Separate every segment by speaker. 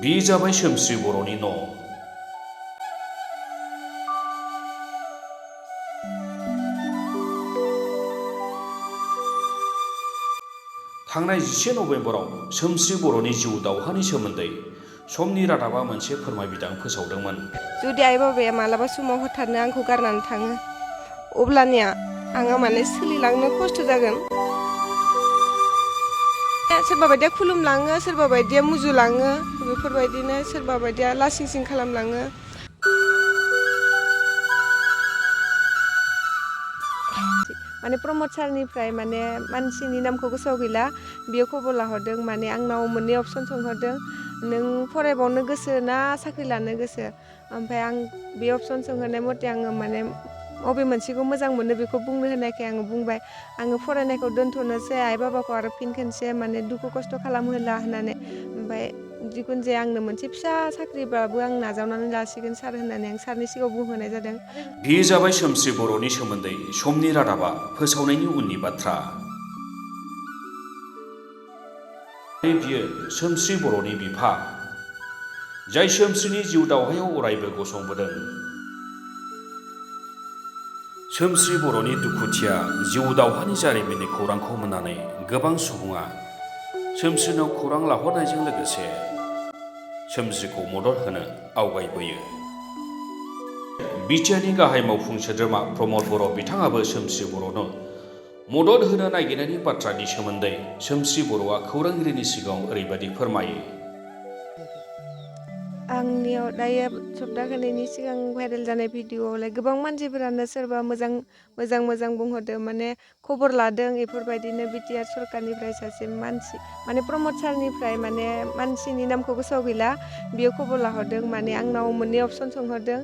Speaker 1: बे जाबाय सोमस्रि बर'नि न'। थांनाय 10 नबेम्बराव सोमस्रि बर'नि जिउ दावहानि सोमोन्दै समनि रादाबा मोनसे फोरमायबिदां फोसावदोंमोन।
Speaker 2: जुदि आइ बाबाया मालाबा समाव हथारनो आंखौ गारनानै थाङो अब्लानिया आङो माने सोलिलांनो खस्थ' जागोन। सोरबा बायदिया खुलुमलाङो, सोरबा बायदिया मुजुलाङो, बेफोरबायदिनो सोरबा बायदिया लासिं सिं खालामलाङो। माने प्रमद सारनिफ्राय माने मानसिनि नामखौ गोसोआव गैला, बियो खबर लाहरदों, माने आंनाव मोननै अपसन सोंहरदों, नों फरायबावनो गोसो ना साख्रि लानो गोसो। ओमफ्राय आं बे अपसन सोंहरनाय मथे आङो माने बबे मोनसेखौ मोजां मोनो बेखौ बुंनो होनायखाय आङो बुंबाय आङो फरायनायखौ दोनथ'नोसै, आइ बाबाखौ आरो फिन खनसे माने दुखु खस्थ' खालामहोला होननानै। ओमफ्राय जिखुनु जाया आंनो मोनसे फिसा साख्रिबाबो आं नाजावनानै लासिगोन सार होननानै आं सारनि सिगाङाव बुंहोनाय जादों।
Speaker 1: बे जाबाय सोमस्रि बर'नि सोमोन्दै समनि रादाबा फोसावनायनि उननि बाथ्रा। बियो सोमस्रि बर'नि बिफा, जाय सोमस्रिनि जिउ दावहायाव अरायबो गसंबोदों। सोमस्रि बर'नि दुखुथिया जिउ दावहानि जारिमिननि खौरांखौ मोननानै गोबां सुबुङा सोमस्रिनाव खौरां लाहरनायजों लोगोसे सोमस्रिखौ मदद होनो आवगायबोयो। बिटिआरनि गाहाय मावफुं सोद्रोमा प्रमद बर' बिथाङाबो सोमस्रि बर'नो मदद होनो नागिरनायनि बाथ्रानि सोमोन्दै सोमस्रि बर'आ खौरांगिरिनि सिगाङाव ओरैबायदि फोरमायो।
Speaker 2: आंनियाव दायो सप्ताखोनैनि सिगां भाइरेल जानाय भिडिअआवलाय गोबां मानसिफोरानो सोरबा मोजां बुंहरदों, माने खबर लादों। बेफोरबायदिनो बिटिआर सरकारनिफ्राय सासे मानसि माने प्रमद सारनिफ्राय माने मानसिनि नामखौ गोसोआव गैला, बियो खबर लाहरदों, माने आंनाव मोननै अपसन सोंहरदों,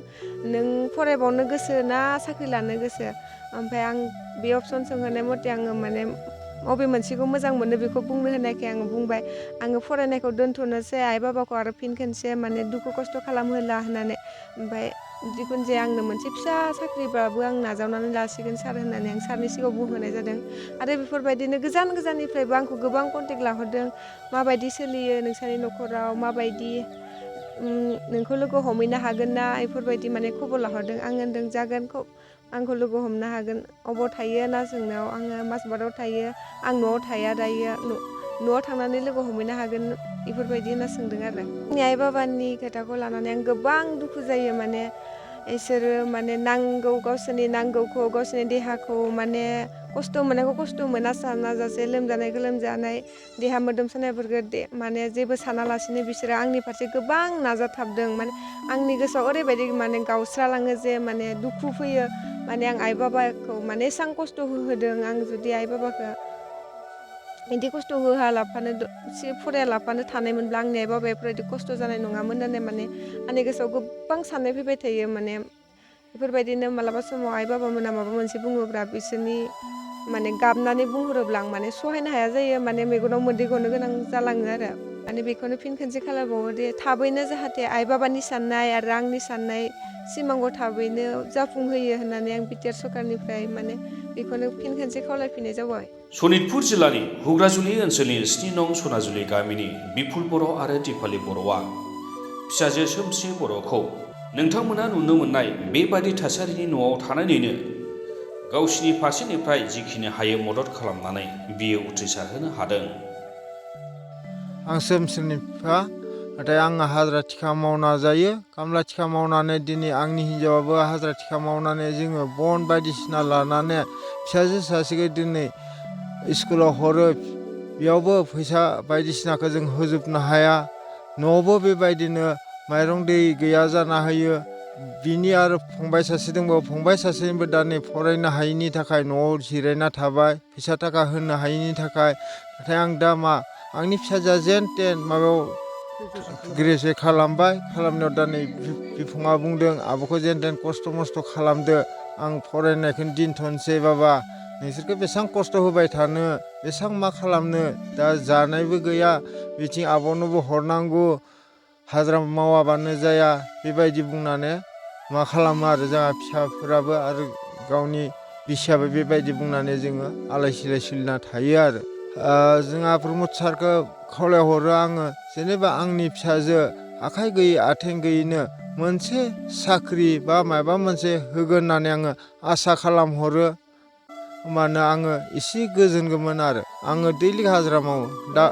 Speaker 2: नों फरायबावनो गोसो ना साख्रि लानो गोसो। ओमफ्राय आं बे अपसन सोंहरनाय मथे आङो माने बबे मोनसेखौ मोजां मोनो बेखौ बुंनो होनायखाय आङो बुंबाय आङो फरायनायखौ दोनथ'नोसै, आइ बाबाखौ आरो फिन खनसे माने दुखु खस्थ' खालामहोला होननानै। ओमफ्राय जिखुनु जाया आंनो मोनसे फिसा साख्रिबाबो आं नाजावनानै लासिगोन सार होननानै आं सारनि सिगाङाव बुंहोनाय जादों। आरो बेफोरबायदिनो गोजाननिफ्रायबो आंखौ गोबां कन्टेक्ट लाहरदों, माबायदि सोलियो नोंसानि न'खराव, माबायदि नोंखौ लोगो हमहैनो हागोन ना, बेफोरबायदि माने खबर लाहरदों। आं होनदों जागोन, आंखौ लोगो हमनो हागोन। अबाव थायो होनना सोंनायाव आङो माजबाटआव थायो, आं न'आव थाया दायो, न'आव थांनानै लोगो हमहैनो हागोन, बेफोरबायदि होनना सोंदों आरो। आंनि आइ बाबानि खोथाखौ लानानै आं गोबां दुखु जायो। माने इसोरो माने गावसोरनि नांगौखौ, गावसोरनि देहाखौ माने खस्थ' मोननायखौ खस्थ' मोना सानाजासे, लोमजानायखौ लोमजानाय, देहा मोदोम सानायफोरखौ माने जेबो सानालासिनो बिसोरो आंनि फारसे गोबां नाजाथाबदों। माने आंनि गोसोआव ओरैबायदि माने गावस्रालाङो जे माने दुखु फैयो, माने आं आइ बाबाखौ माने एसेबां खस्थ' होहोदों। आं जुदि आइ बाबाखौ बिदि खस्थ' होआलाफानो फरायालाफानो थानायमोनब्ला आंनि आइ बाबाया बेफोरबायदि खस्थ' जानाय नङामोन होननानै माने आंनि गोसोआव गोबां साननाय फैबाय थायो। माने बेफोरबायदिनो मालाबा समाव आइ बाबामोना माबा मोनसे बुङोब्ला बिसोरनि माने गाबनानै बुंहरोब्ला आं माने सहायनो हाया जायो, माने मेगनाव मोदै गनो गोनां जालाङो आरो। माने बेखौनो फिन खनसे खालामबावो दे थाबैनो जाहाथे आइ बाबानि साननाय आरो आंनि साननाय सिमांखौ थाबैनो जाफुंहोयो होननानै आं बिटिआर सरकारनिफ्राय माने बेखौनो फिन खनसे खावलायफिननाय जाबाय।
Speaker 1: सनितपुर जिल्लानि हुग्राजुलि ओनसोलनि 7 नं सनाजुलि गामिनि बिपुल बर' आरो दिपालि बर'आ फिसाजो सोमस्रि बर'खौ नोंथांमोना नुनो मोननाय बेबादि थासारिनि न'आव थानानैनो गावसिनि फारसेनिफ्राय जिखिनि हायो मदद खालामनानै बियो उथ्रिसारहोनो हादों।
Speaker 3: आं सोमस्रिनि बिफा, नाथाय आङो हाजिरा थिखा मावना जायो। खामला थिखा मावनानै दिनै आंनि हिन्जावाबो हाजिरा थिखा मावनानै जोङो बन बायदिसिना लानानै फिसाजो सासेखौ दिनै स्कुलाव हरो। बेयावबो फैसा बायदिसिनाखौ जों होजोबनो हाया। न'आवबो बेबायदिनो माइरं दै गैया जाना होयो। बिनि आरो फंबाय सासे दंबावो, फंबाय सासेनिबो दा नै फरायनो हायिनि थाखाय न'आव जिरायना थाबाय, फैसा थाखा होनो हायिनि थाखाय। नाथाय आं दा आंनि फिसाजोआ जेन थेन माबायाव ग्रेजुवेट खालामबाय, खालामनायाव दा नै बिफङा बुंदों आब'खौ जेन थेन खस्थ' मस्थ' खालामदो, आं फरायनायखौनो दोनथ'नोसै बाबा, नोंसोरखौ बेसेबां खस्थ' होबाय थानो, बेसेबां मा खालामनो, दा जानायबो गैया, बिथिं आब'नोबो हरनांगौ, हाजिरा मावाबानो जाया, बेबायदि बुंनानै मा खालामो आरो जोंहा फिसाफोराबो आरो गावनि बिसियाबो बेबायदि बुंनानै जोङो आलाय सिलाय सोलिना थायो आरो। जोंहा प्रमद सारखौ खावलायहरो आङो, जेनेबा आंनि फिसाजो आखाइ गैयै आथिं गैयैनो मोनसे साख्रि बा माबा मोनसे होगोन होननानै आङो आसा खालामहरो, होमबानो आङो एसे गोजोनगौमोन आरो। आङो दैलिक हाजिरा मावो दा।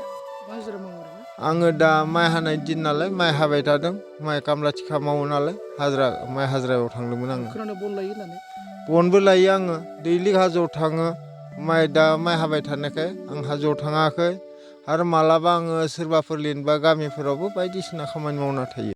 Speaker 3: आङो दा माइ हानाय दिन नालाय माइ हाबाय थादों। माइ खामला थिखा मावो नालाय माइ हाजिरायाव थांदोंमोन आङो। बनबो लायो आङो, दैलिक हाजोआव थाङो। दा माइ हाबाय थानायखाय आं हाजोआव थाङाखै। आरो मालाबा आङो सोरबाफोर लिंबा गामिफोरावबो बायदिसिना खामानि मावना थायो।